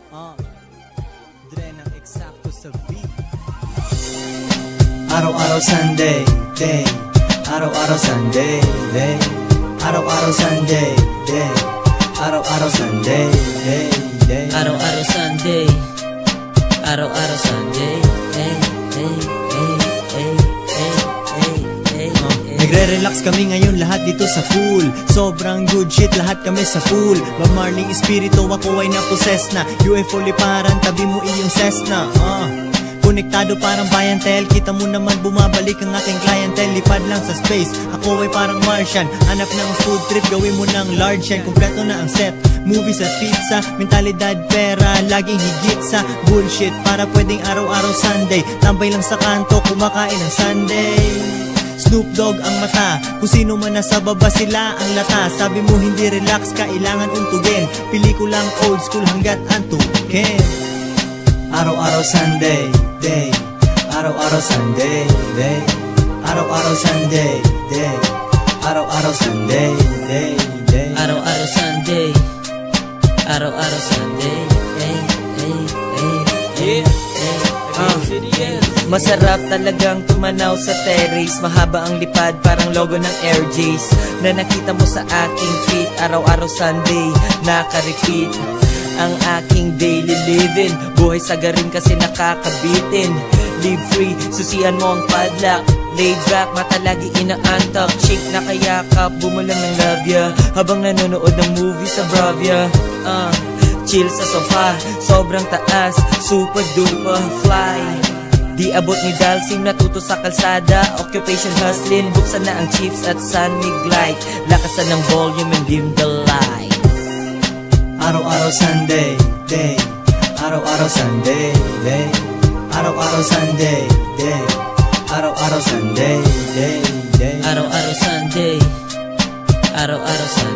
Dre ng eksakto sa beat. Araw-araw Sunday, day. Araw-araw Sunday, day. Araw-araw Sunday, day. Araw-araw Sunday, day, day. Araw-araw Sunday, araw-araw Sunday, hey, hey, hey, hey, hey, hey, hey, hey. Nagre-relax kami ngayon lahat dito sa pool. Sobrang good shit, lahat kami sa pool. Bob Marley espiritu, ako ay na-possess na. UFO liparan, tabi mo iyong Cessna. Konektado parang bayantel. Kita mo naman bumabalik ang aking clientele. Lipad lang sa space, ako ay parang Martian. Hanap ng food trip, gawin mo ng large yan. Kompleto na ang set, movies at pizza. Mentalidad, pera, laging higit sa bullshit. Para pwedeng araw-araw Sunday. Tambay lang sa kanto, kumakain ng Sunday. Snoop Dogg ang mata, kung sino man nasa baba sila ang lata. Sabi mo hindi relax, kailangan untugin. Pelikulang old school hanggat antukin. Araw-araw Sunday, day. Araw-araw Sunday, day. Araw-araw Sunday, day. Araw-araw Sunday, day, day. Araw-araw Sunday, araw-araw Sunday, hey, hey, hey, hey, hey. Masarap talagang tumanaw sa terrace. Mahaba ang lipad, parang logo ng Air J's na nakita mo sa aking feet. Araw-araw Sunday, naka-repeat ang aking daily living. Buhay sagarin kasi nakakabitin. Live free, susian mo ang padlock. Laid back, mata lagi inaantak. Chick na kayakap, bumulang ng love ya. Habang nanonood ng movie sa Bravia. Chill sa sofa, sobrang taas. Super duper fly. Di abot ni Dalsim, natuto sa kalsada. Occupation hustling, buksan na ang chips at San Light. Lakasan ng volume and dim the light. Araw-araw Sunday, day. Araw-araw Sunday, day. Araw-araw Sunday, day. Araw-araw Sunday, day, day. Araw-araw Sunday, araw-araw Sunday.